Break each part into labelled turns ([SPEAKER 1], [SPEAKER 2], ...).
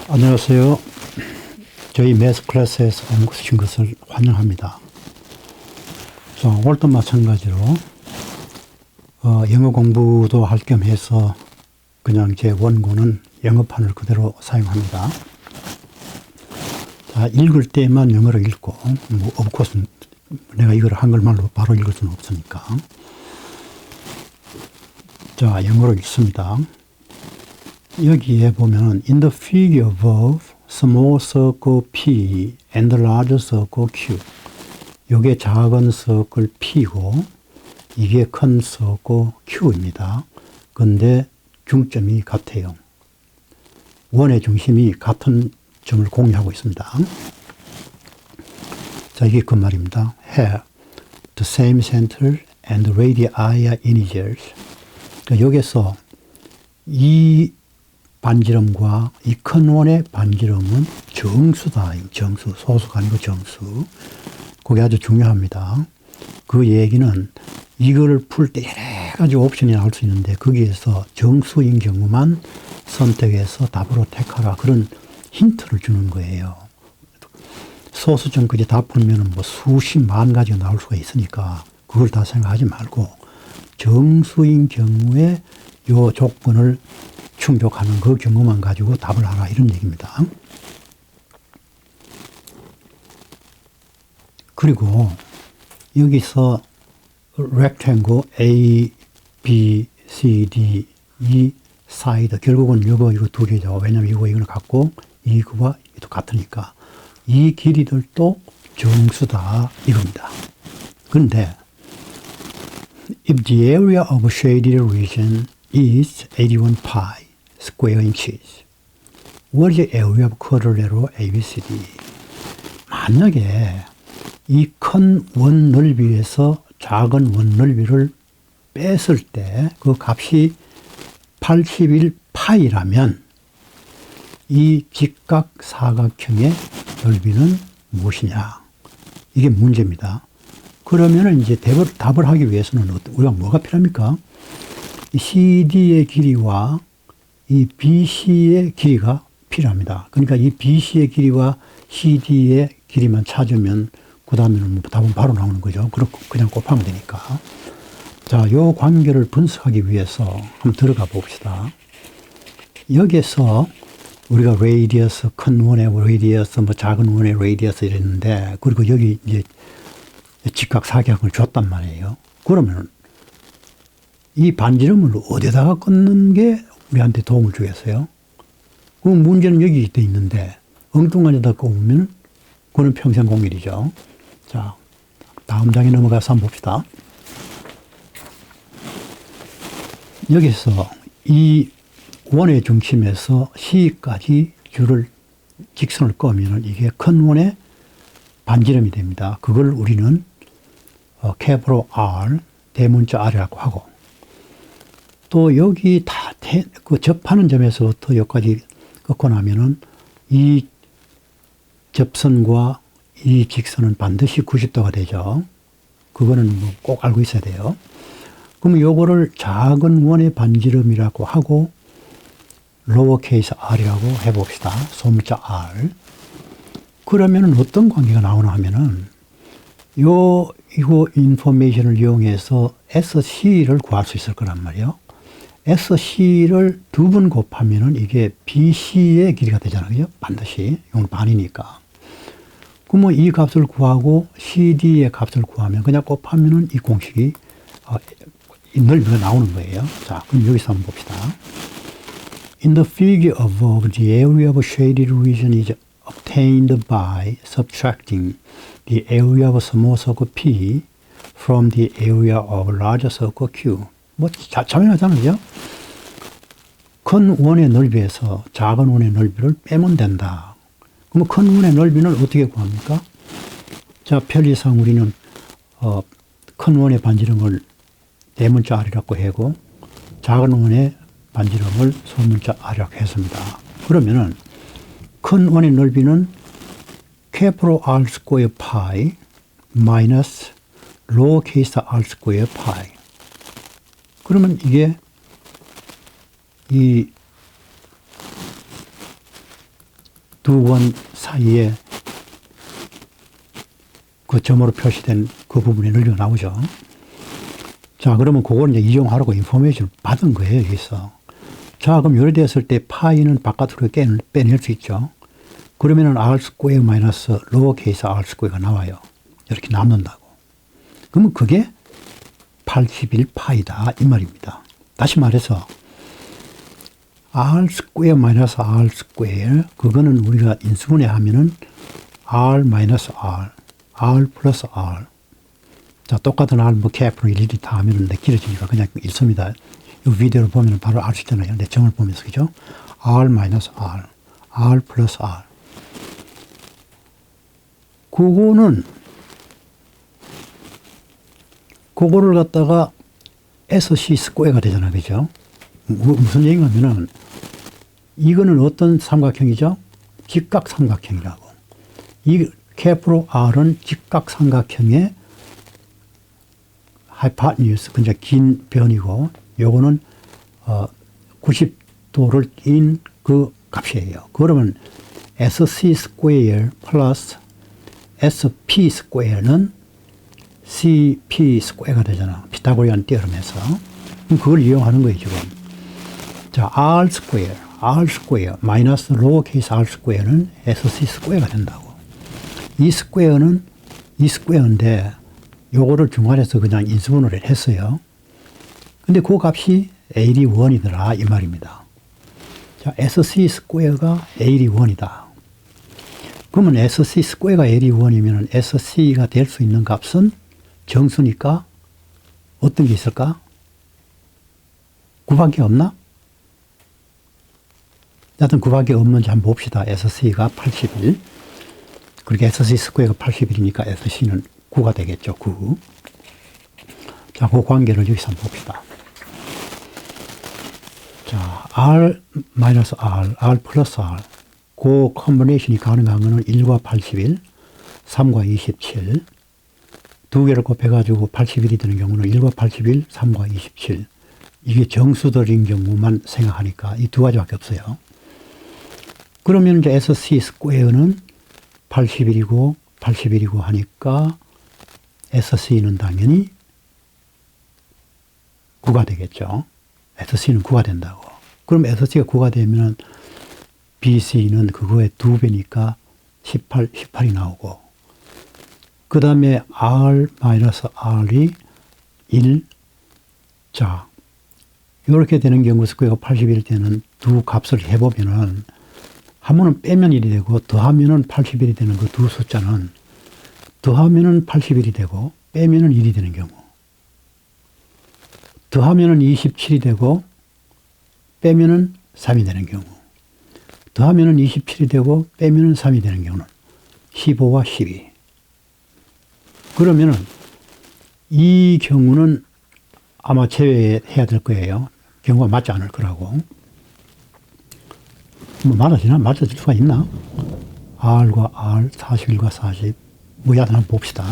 [SPEAKER 1] 안녕하세요. 저희 매스 클래스에서 오신 것을 환영합니다. 자, 오늘도 마찬가지로 영어 공부도 할 겸 해서 그냥 제 원고는 영어판을 그대로 사용합니다. 자, 읽을 때만 영어로 읽고, 오프코스 내가 이걸 한글말로 바로 읽을 수는 없으니까. 자, 영어로 읽습니다. 여기에 보면 in the figure above, small circle P and the larger circle Q. 이게 작은 서클 P고 이게 큰 서클 Q입니다. 근데 중점이 같아요. 원의 중심이 같은 점을 공유하고 있습니다. 자, 이게 그 말입니다. Have the same center and radii are integers. 그러니까 여기서 이 반지름과 이 큰 원의 반지름은 정수다. 정수, 소수가 아니고 정수. 그게 아주 중요합니다. 그 얘기는 이거를 풀 때 여러 가지 옵션이 나올 수 있는데 거기에서 정수인 경우만 선택해서 답으로 택하라. 그런 힌트를 주는 거예요. 소수점까지 다 풀면 뭐 수십만 가지가 나올 수가 있으니까 그걸 다 생각하지 말고 정수인 경우에 요 조건을 충족하는 그 경우만 가지고 답을 하라 이런 얘기입니다. 그리고 여기서 rectangle A, B, C, D 이 사이드 결국은 이거 두 개죠. 왜냐하면 이거는 같고 이거와 이것도 같으니까 이 길이들도 정수다 이겁니다. 그런데 if the area of a shaded region is 81 pi square inches. What is the area of quadrilateral ABCD? 만약에 이 큰 원 넓이에서 작은 원 넓이를 뺐을 때 그 값이 81 파이라면 이 직각 사각형의 넓이는 무엇이냐? 이게 문제입니다. 그러면은 이제 답을 하기 위해서는 우리가 뭐가 필요합니까? 이 CD의 길이와 이 BC의 길이가 필요합니다. 그러니까 이 BC의 길이와 CD의 길이만 찾으면 그 다음에는 뭐 답은 바로 나오는 거죠. 그냥 곱하면 되니까. 자, 요 관계를 분석하기 위해서 한번 들어가 봅시다. 여기에서 우리가 레이디어스, 큰 원의 레이디어스, 뭐 작은 원의 레이디어스 이랬는데, 그리고 여기 이제 직각 사각형을 줬단 말이에요. 그러면 이 반지름을 어디다가 끊는 게 우리한테 도움을 주겠어요? 그 문제는 여기 돼 있는데 엉뚱한 데다 꼽으면 그건 평생 공일이죠. 자, 다음 장에 넘어가서 한번 봅시다. 여기서 이 원의 중심에서 C까지 직선을 꺼면 이게 큰 원의 반지름이 됩니다. 그걸 우리는 캐피털 R, 대문자 R이라고 하고 또 여기 다 접하는 점에서부터 여기까지 꺾고 나면은 이 접선과 이 직선은 반드시 90도가 되죠. 그거는 뭐 꼭 알고 있어야 돼요. 그러면 요거를 작은 원의 반지름이라고 하고 로어케이스 r이라고 해봅시다. 소문자 r. 그러면은 어떤 관계가 나오나 하면은 이거 인포메이션을 이용해서 SC를 구할 수 있을 거란 말이에요. SC를 두 번 곱하면은 이게 BC의 길이가 되잖아요. 반드시. 이건 반이니까. 그러면 이 값을 구하고 CD의 값을 구하면 그냥 곱하면은 이 공식이 이 넓이가 나오는 거예요. 자, 그럼 여기서 한번 봅시다. In the figure above, the area of a shaded region is obtained by subtracting the area of a small circle P from the area of a larger circle Q. 뭐 자명하잖아요. 큰 원의 넓이에서 작은 원의 넓이를 빼면 된다. 그럼 큰 원의 넓이는 어떻게 구합니까? 자, 편리상 우리는 큰 원의 반지름을 대문자 R이라고 하고 작은 원의 반지름을 소문자 R이라고 했습니다. 그러면은 큰 원의 넓이는 캐피털 R 스퀘어 파이 마이너스 로어케이스 R 스퀘어 파이. 그러면 이게 이 두 원 사이에 그 점으로 표시된 그 부분이 늘려 나오죠. 자, 그러면 그걸 이제 이용하라고 인포메이션을 받은 거예요, 여기서. 자, 그럼 요리되었을 때 파이는 바깥으로 빼낼 수 있죠. 그러면은 r 스퀘어 마이너스 로어 케이스 r 스퀘어가 나와요. 이렇게 남는다고. 그러면 그게 81파이다 이 말입니다. 다시 말해서 r 스퀘어 마이너스 r 스퀘어 그거는 우리가 인수분해 하면은 r 마이너스 r 플러스 r. 자, 똑같은 r 뭐 kf로 일일이 다 하면은 길어지니까 그냥 읽습니다. 이 비디오를 보면 바로 알 수 있잖아요. 내 점을 보면서 그죠? r 마이너스 r 플러스 r. 그거를 갖다가 SC 스퀘어가 되잖아. 그죠? 무슨 얘기냐면은, 이거는 어떤 삼각형이죠? 직각삼각형이라고. 이 K프로 R은 직각삼각형의 하이파트니우스, 그러니까 긴 변이고, 요거는 90도를 낀 그 값이에요. 그러면 SC 스퀘어 플러스 SP 스퀘어는 CP 스퀘어가 되잖아. 피타고리안 띠어름에서. 그럼 그걸 이용하는 거예요, 지금. 자, R 스퀘어 마이너스 로어 케이스 R 스퀘어는 SC 스퀘어가 된다고. 이 스퀘어인데 요거를 중간에서 그냥 인수분해를 했어요. 근데 그 값이 AD 1이더라 이 말입니다. 자, SC 스퀘어가 AD 1이다. 그러면 SC 스퀘어가 AD 1이면 SC가 될 수 있는 값은 정수니까 어떤 게 있을까? 9밖에 없나? 하여튼 9밖에 없는지 한번 봅시다. SC가 81. 그렇게 SC 스퀘어가 81이니까 SC는 9가 되겠죠. 9. 자, 그 관계를 여기서 한번 봅시다. 자, R 마이너스 R, R 플러스 R. 그 콤비네이션이 가능한 거는 1과 81, 3과 27. 두 개를 곱해가지고 81이 되는 경우는 1과 81, 3과 27. 이게 정수들인 경우만 생각하니까 이 두 가지밖에 없어요. 그러면 이제 SC 스퀘어는 81이고 81이고 하니까 SC는 당연히 9가 되겠죠. SC는 9가 된다고. 그럼 SC가 9가 되면 BC는 그거의 2배니까 18이 나오고 그 다음에 R-R이 1. 자, 이렇게 되는 경우 스퀘어가 81일 때는 두 값을 해보면은 한 번은 빼면 1이 되고 더하면은 81이 되는 그 두 숫자는 더하면은 81이 되고 빼면은 1이 되는 경우 더하면은 27이 되고 빼면은 3이 되는 경우 더하면은 27이 되고 빼면은 3이 되는 경우는 15와 12. 그러면은 이 경우는 아마 제외해야 될 거예요. 경우가 맞지 않을 거라고. 뭐 맞아질 수가 있나? R과 R, 41과 40. 뭐 야단 한번 봅시다.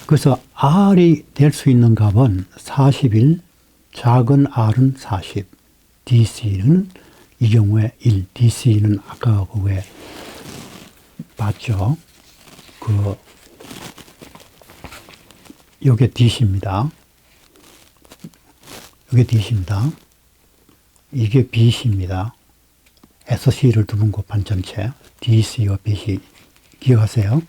[SPEAKER 1] 그래서 R이 될 수 있는 값은 41, 작은 R은 40, DC는 이 경우에 1, DC는 아까 그거에 봤죠? 요게 DC입니다. 요게 DC입니다. 이게 BC입니다. SC를 두 번 곱한 전체. DC와 BC. 기억하세요?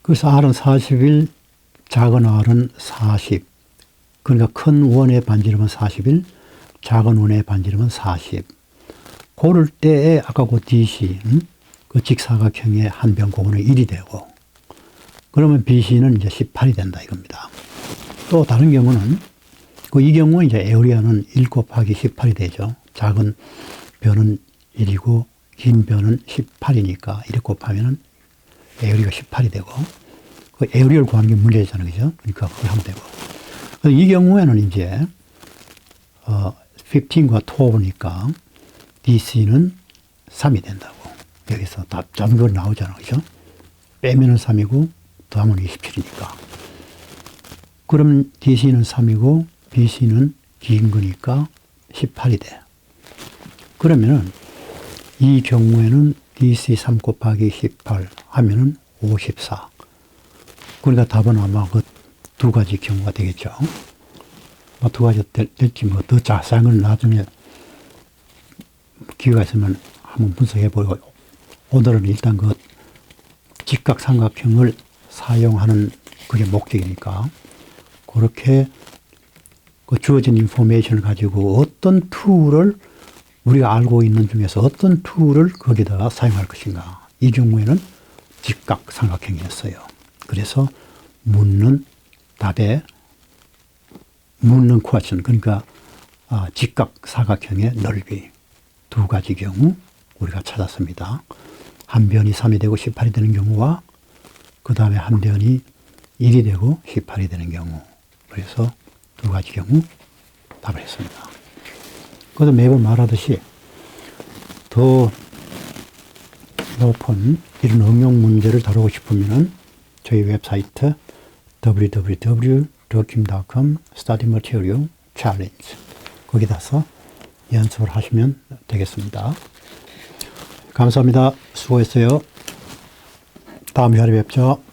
[SPEAKER 1] 그래서 R은 41, 작은 R은 40. 그러니까 큰 원의 반지름은 41, 작은 원의 반지름은 40. 고를 때에 아까 그 DC, 그 직사각형의 한 변곡은 1이 되고, 그러면 BC는 이제 18이 된다 이겁니다. 또 다른 경우는, 이 경우는 이제 에어리아는 1 곱하기 18이 되죠. 작은 변은 1이고, 긴 변은 18이니까 1 곱하면은 에어리가 18이 되고, 그 에어리를 구하는 게 문제잖아요. 그죠? 그러니까 그걸 하면 되고. 이 경우에는 이제, 15과 12니까 DC는 3이 된다고. 여기서 답변이 나오잖아. 그죠? 빼면은 3이고, 더하면 27이니까. 그럼 DC는 3이고, BC는 긴 거니까 18이 돼. 그러면은 이 경우에는 DC3 곱하기 18 하면은 54. 그러니까 답은 아마 그 두 가지 경우가 되겠죠. 뭐 두 가지 될지 뭐 더 자세한 나중에 기회가 있으면 한번 분석해 보고, 오늘은 일단 그 직각삼각형을 사용하는 그게 목적이니까, 그렇게 그 주어진 인포메이션을 가지고 어떤 툴을 우리가 알고 있는 중에서 어떤 툴을 거기다가 사용할 것인가. 이 경우에는 직각삼각형이었어요. 그래서 답에 묻는 퀘스천, 그러니까 직각사각형의 넓이 두 가지 경우 우리가 찾았습니다. 한 변이 3이 되고 18이 되는 경우와 그 다음에 한 변이 1이 되고 18이 되는 경우. 그래서 두 가지 경우 답을 했습니다. 그래서 매번 말하듯이 더 높은 이런 응용 문제를 다루고 싶으면 저희 웹사이트 www.kim.com Study Material Challenge 거기다서 연습을 하시면 되겠습니다. 감사합니다. 수고했어요. 다음 회에 뵙죠.